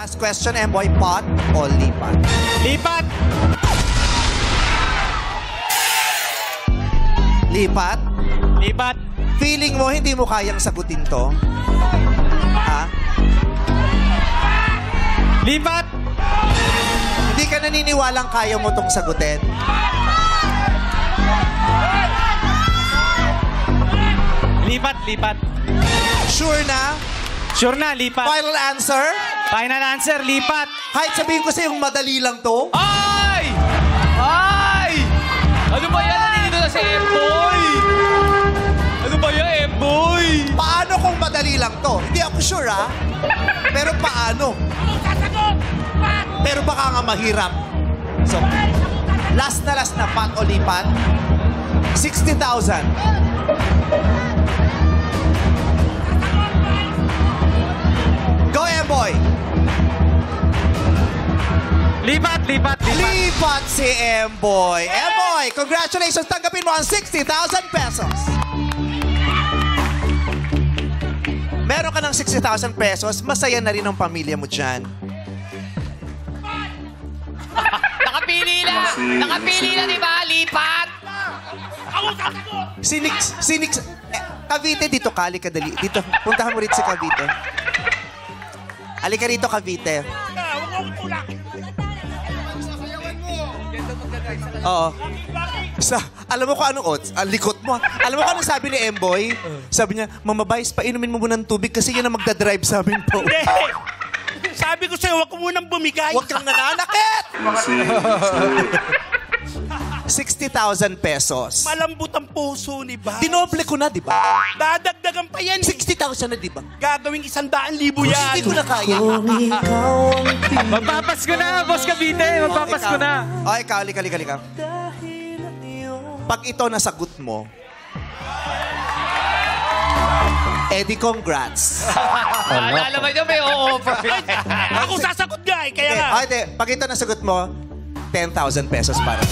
Last question, Emboy, pot o lipat? Lipat! Lipat? Lipat! Feeling mo hindi mo kayang sagutin to? Ha? Lipat! Hindi ka naniniwalang kaya mo tong sagutin? Lipat, lipat. Sure na? Sure na, lipat. Final answer? Final answer, lipat. Kahit sabihin ko sa'yo madali lang to? Ay! Ay! Ano ba yan? Nandito na si Emboy! Ano ba yan, Emboy? Paano kung madali lang to? Hindi ako sure, ha? Pero paano? Pero baka nga mahirap. So, last na pot o lipat? 60,000. Go, Emboy! Lipat, lipat, lipat. Lipat si Emboy. Emboy, congratulations. Tanggapin mo ang 60,000 pesos. Meron ka ng 60,000 pesos, masaya na rin ang pamilya mo dyan. Nakapili na! Nakapili na, di ba? Lipat! Sinix, Cavite, dito ka, halika dali. Dito, puntahan mo rin si Cavite. Halika rito, Cavite. Oo. Alam mo kung anong odds? Ang likot mo. Alam mo kung anong sabi ni Emboy? Sabi niya, Mama Vice, painumin mo muna ng tubig kasi yan ang magdadrive sa amin po. Hindi! Sabi ko sa'yo, huwag ko munang bumigay. Huwag kang nananakit! 60,000 pesos. Malambot ang puso ni Vice. Dinoble ko na, di ba? Dadagdagan pa yan. 60,000 na, di ba? Gagawing 100,000 yan. Hindi ko na kaya. Magpapasko na, Boss Cavite. Magpapasko na. O, ikaw, halika. Pag ito nasagot mo, Eddie, congrats. Alala mo nyo, may o-offer. Ako sasagot nga eh, kaya nga. Pag ito nasagot mo, 10,000 pesos para.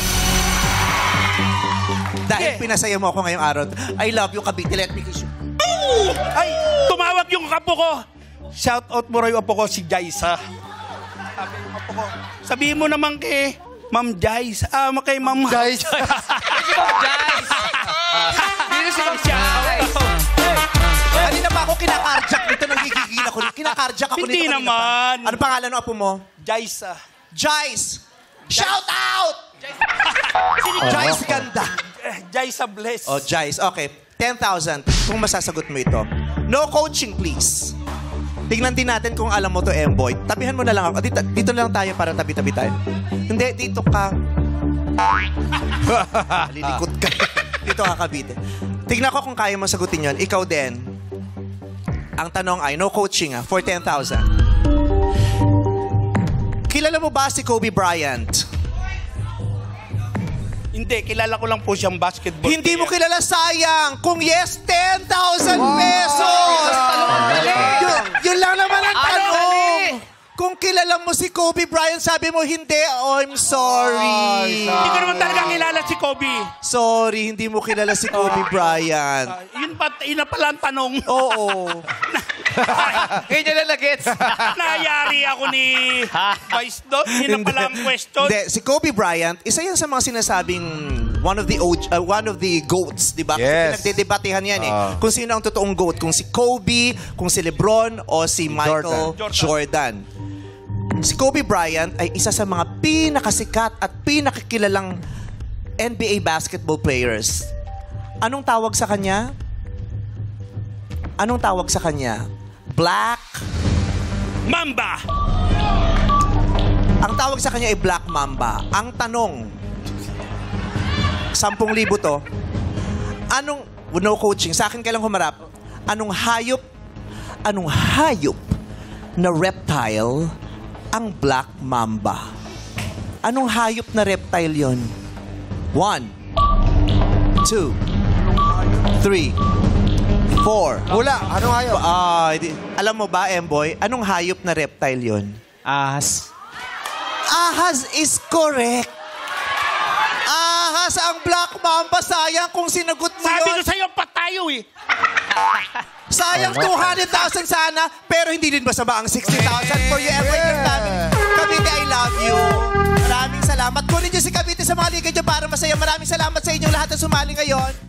Dahil pinasaya mo ako ngayong araw. I love you, Cavite. Let me kiss you. Ay, tumawag yung kapo ko. Shout out mo rin yung apo ko, si Jaisa. Sabi yung apo ko, sabihin mo naman kay Ma'am Jais. Kay Ma'am Jais. Si Ma'am Jais. Dito si Ma'am Jais. Kanina pa ako kinakarjak nito. Nagigigil ako. Kinakarjak ako nito. Hindi naman. Ano pangalan ng apo mo? Jaisa. Jais. Shout out! Jais ganda. Jaisa bless. Oh, Jais. Okay. 10,000. Kung masasagot mo ito. No coaching, please. Tingnan din natin kung alam mo to, Emboy. Tabihan mo na lang ako. Dito na lang tayo para tabi-tabi tayo. Hindi, dito ka. Lilikot ka. Dito ka, Cavite. Tingnan ko kung kaya mo sagutin yon. Ikaw din. Ang tanong ay, no coaching for 10,000. Kilala mo ba si Kobe Bryant? Hindi, kilala ko lang po siyang basketball. Hindi mo kilala, sayang. Kung yes, 10,000 pesos! Yun lang naman ang tanong. Kung kilala mo si Kobe Bryant, sabi mo hindi, oh, I'm sorry. Hindi ko naman talaga kilala si Kobe. Sorry, hindi mo kilala si Kobe Bryant. Yun na pala ang tanong. Oo. Ngayon nyo na nag-gets. Nayari ako ni Vice doon. Yun na pala ang question. Hindi, si Kobe Bryant, isa yan sa mga sinasabing one of the GOATs, di ba? Yes. Kasi pinagdedebatehan yan eh. Kung sino ang totoong GOAT. Kung si Kobe, kung si LeBron, o si Michael Jordan. Si Kobe Bryant ay isa sa mga pinakasikat at pinakakilalang NBA basketball players. Anong tawag sa kanya? Anong tawag sa kanya? Black Mamba! Ang tawag sa kanya ay Black Mamba. Ang tanong, 10,000 to. Anong, no coaching, sa akin kailang humarap, anong hayop na reptile ang Black Mamba? Anong hayop na reptile yon? 1, 2, 3, 4. Wala. Anong ayaw? Alam mo ba, Emboy, anong hayop na reptile yon? Ahas. Ahas is correct. Ahas ang Black Mamba. Sayang kung sinagot mo Sabi ko yun. sa'yo, patayo eh. Sayang 200,000 sana, pero hindi din masama ang 60,000 for you, Emboy. sumali kayo dyan para masaya. Maraming salamat sa inyong lahat na sumali ngayon.